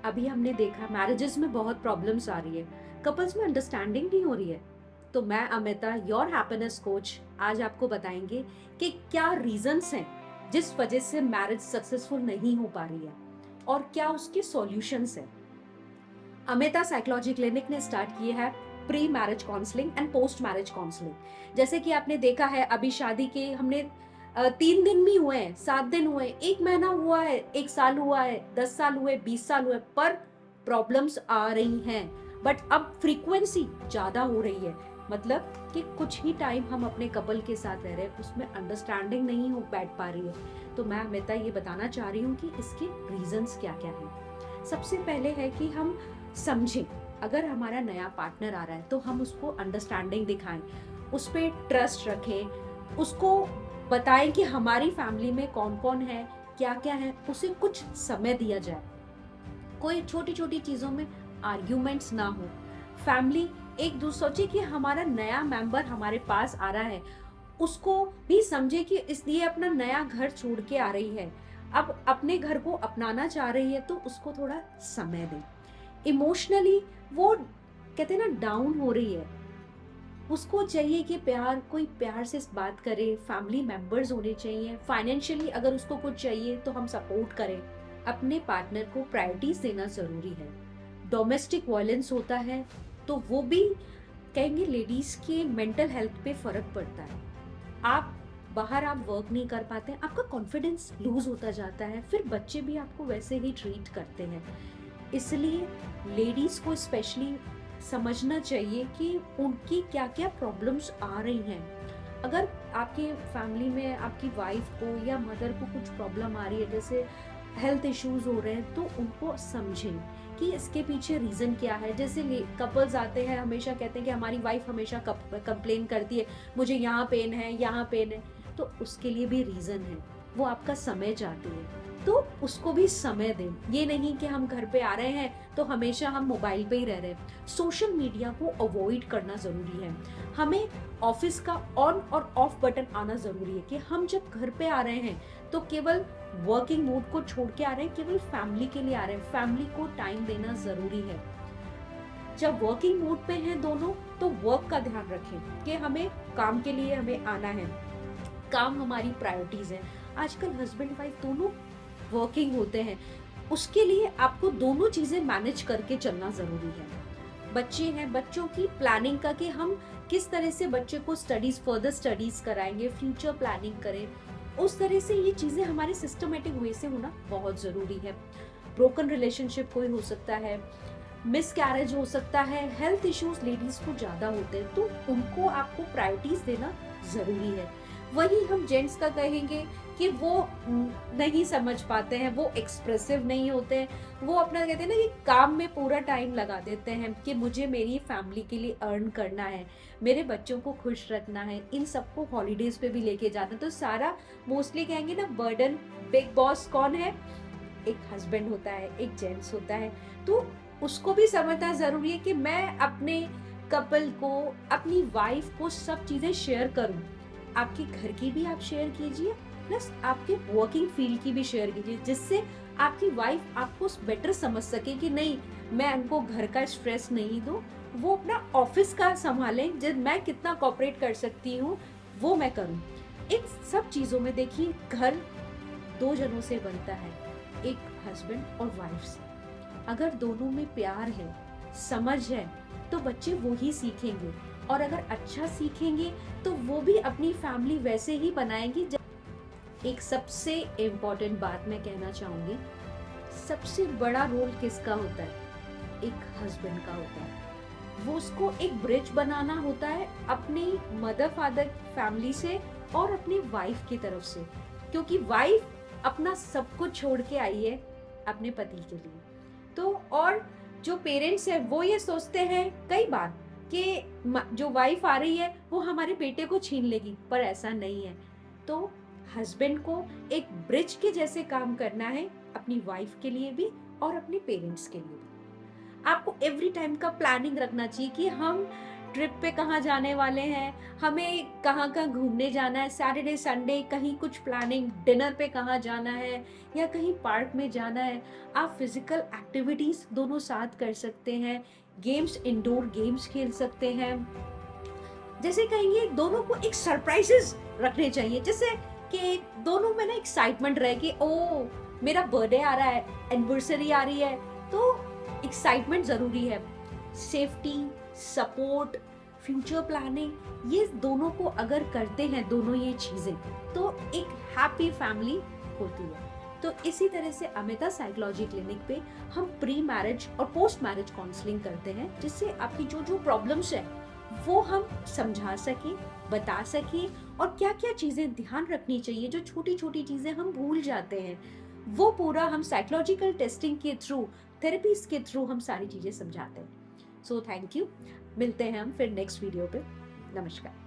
अभी हमने देखा मैरिजेस में बहुत प्रॉब्लम्स आ रही है, कपल्स में अंडरस्टैंडिंग नहीं हो रही है। तो मैं अमिता, योर हैप्पीनेस कोच, आज आपको बताएंगे कि क्या रीजंस हैं जिस वजह से मैरिज सक्सेसफुल नहीं हो पा रही है और क्या उसके सॉल्यूशंस हैं। अमिता साइकोलॉजी क्लिनिक ने स्टार्ट किए है pre marriage counselling and post marriage counselling. जैसे कि आपने देखा है, अभी शादी के हमने 3 दिन भी हुए हैं, 7 दिन हुए, 1 महीना हुआ है, 1 साल हुआ है, 10 साल हुए, 20 साल हुए, पर प्रॉब्लम्स आ रही हैं। बट अब फ्रीक्वेंसी ज्यादा हो रही है, मतलब कि कुछ ही टाइम हम अपने कपल के साथ रह रहे हैं, उसमें अंडरस्टैंडिंग नहीं हो बैठ पा रही है। तो मैं अमिता ये बताना चाह रही हूँ कि इसके रीजंस क्या क्या हैं। सबसे पहले है कि हम समझें, अगर हमारा नया पार्टनर आ रहा है तो हम उसको अंडरस्टैंडिंग दिखाएं, उस पर ट्रस्ट रखें, उसको बताएं कि हमारी फैमिली में कौन कौन है, क्या क्या है, उसे कुछ समय दिया जाए। कोई छोटी छोटी चीजों में आर्ग्यूमेंट्स ना हो। फैमिली एक दूसरे सोचे कि हमारा नया मेंबर हमारे पास आ रहा है, उसको भी समझे कि इसलिए अपना नया घर छोड़ के आ रही है, अब अपने घर को अपनाना चाह रही है, तो उसको थोड़ा समय दें। इमोशनली वो कहते हैं ना डाउन हो रही है, उसको चाहिए कि प्यार, कोई प्यार से बात करे, फैमिली मेंबर्स होने चाहिए। फाइनेंशियली अगर उसको कुछ चाहिए तो हम सपोर्ट करें। अपने पार्टनर को प्रायोरिटीज देना जरूरी है। डोमेस्टिक वायलेंस होता है तो वो भी कहेंगे लेडीज के मेंटल हेल्थ पे फर्क पड़ता है। आप बाहर आप वर्क नहीं कर पाते हैं, आपका कॉन्फिडेंस लूज होता जाता है, फिर बच्चे भी आपको वैसे ही ट्रीट करते हैं। इसलिए लेडीज को स्पेशली समझना चाहिए कि उनकी क्या क्या प्रॉब्लम्स आ रही हैं। अगर आपके फैमिली में आपकी वाइफ को या मदर को कुछ प्रॉब्लम आ रही है, जैसे हेल्थ इश्यूज हो रहे हैं, तो उनको समझें कि इसके पीछे रीजन क्या है। जैसे कपल्स आते हैं, हमेशा कहते हैं कि हमारी वाइफ हमेशा कंप्लेन करती है, मुझे यहाँ पेन है, यहाँ पेन है, तो उसके लिए भी रीजन है, वो आपका समय चाहती है, तो उसको भी समय दें। ये नहीं कि हम घर पे आ रहे हैं तो हमेशा हम मोबाइल पे ही रह रहे हैं। सोशल मीडिया को अवॉइड करना जरूरी है। हमें ऑफिस का ऑन और ऑफ बटन आना जरूरी है कि हम जब घर पे आ रहे हैं तो केवल वर्किंग मोड को छोड़ के आ रहे हैं, केवल फैमिली के लिए आ रहे हैं, फैमिली को टाइम देना जरूरी है। जब वर्किंग मोड पे हैं दोनों, तो वर्क का ध्यान रखें कि हमें काम के लिए हमें आना है, काम हमारी प्रायोरिटीज है। आजकल हस्बैंड वाइफ दोनों वर्किंग होते हैं, उसके लिए आपको दोनों चीजें मैनेज करके चलना जरूरी है। बच्चे हैं, बच्चों की प्लानिंग का कि हम किस तरह से बच्चे को स्टडीज, फर्दर स्टडीज कराएंगे, फ्यूचर प्लानिंग करें, उस तरह से ये चीजें हमारे सिस्टमेटिक वे से होना बहुत जरूरी है। ब्रोकन रिलेशनशिप कोई हो सकता है, मिस कैरेज हो सकता है, हेल्थ इश्यूज लेडीज को ज्यादा होते हैं, तो उनको आपको प्रायोरिटीज देना जरूरी है। वही हम जेंट्स का कहेंगे कि वो नहीं समझ पाते हैं, वो एक्सप्रेसिव नहीं होते हैं, वो अपना कहते हैं ना कि काम में पूरा टाइम लगा देते हैं कि मुझे मेरी फैमिली के लिए अर्न करना है, मेरे बच्चों को खुश रखना है, इन सबको हॉलीडेज पे भी लेके जाना है। तो सारा मोस्टली कहेंगे ना बर्डन, बिग बॉस कौन है, एक हस्बैंड होता है, एक जेंट्स होता है। तो उसको भी समझना जरूरी है कि मैं अपने कपल को, अपनी वाइफ को सब चीजें शेयर करूं। आपके घर की भी आप शेयर कीजिए, प्लस आपके वर्किंग फील्ड की भी शेयर कीजिए, जिससे आपकी वाइफ आपको बेटर समझ सके कि नहीं, मैं उनको घर का स्ट्रेस नहीं दूं, वो अपना ऑफिस का संभालें, जब मैं कितना कॉपरेट कर सकती हूँ वो मैं करूँ। इन सब चीजों में देखिए, घर दो जनों से बनता है, एक हस्बैंड और वाइफ से। अगर दोनों में प्यार है, समझ है, तो बच्चे वो ही सीखेंगे, और अगर अच्छा सीखेंगे तो वो भी अपनी फैमिली वैसे ही बनाएंगे। एक सबसे इम्पोर्टेंट बात मैं कहना चाहूंगी, सबसे बड़ा रोल किसका होता है, एक हस्बैंड का होता है। वो उसको एक ब्रिज बनाना होता है अपनी मदर फादर फैमिली से और अपनी वाइफ की तरफ से, क्योंकि वाइफ अपना सब कुछ छोड़ के आई है अपने पति के लिए। तो और जो पेरेंट्स है वो ये सोचते हैं कई बार कि जो वाइफ आ रही है वो हमारे बेटे को छीन लेगी, पर ऐसा नहीं है। तो हस्बैंड को एक ब्रिज के जैसे काम करना है, अपनी वाइफ के लिए भी और अपने पेरेंट्स के लिए भी। आपको एवरी टाइम का प्लानिंग रखना चाहिए कि हम ट्रिप पे कहाँ जाने वाले हैं, हमें कहाँ-कहाँ घूमने जाना है, सैटरडे, संडे कहीं कुछ प्लानिंग, डिनर पे कहाँ जाना है या कहीं पार्क में जाना है। आप फिज़िकल एक्टिविटीज़ दोनों साथ कर सकते हैं, गेम्स, इंडोर गेम्स खेल सकते हैं। जैसे कहेंगे दोनों को एक सरप्राइजेस रखने चाहिए, जैसे कि दोनों में ना एक्साइटमेंट रहे कि ओ मेरा बर्थडे आ रहा है, एनिवर्सरी आ रही है, तो एक्साइटमेंट जरूरी है। सेफ्टी, सपोर्ट, फ्यूचर प्लानिंग, ये दोनों को अगर करते हैं दोनों ये चीजें, तो एक हैप्पी फैमिली होती है। तो इसी तरह से अमिता साइकोलॉजी क्लिनिक पे हम प्री मैरिज और पोस्ट मैरिज काउंसलिंग करते हैं, जिससे आपकी जो जो प्रॉब्लम्स है वो हम समझा सके, बता सके, और क्या क्या चीजें ध्यान रखनी चाहिए, जो छोटी छोटी चीजें हम भूल जाते हैं, वो पूरा हम साइकोलॉजिकल टेस्टिंग के थ्रू, थेरेपीज के थ्रू हम सारी चीजें समझाते हैं। सो थैंक यू, मिलते हैं हम फिर नेक्स्ट वीडियो पे। नमस्कार।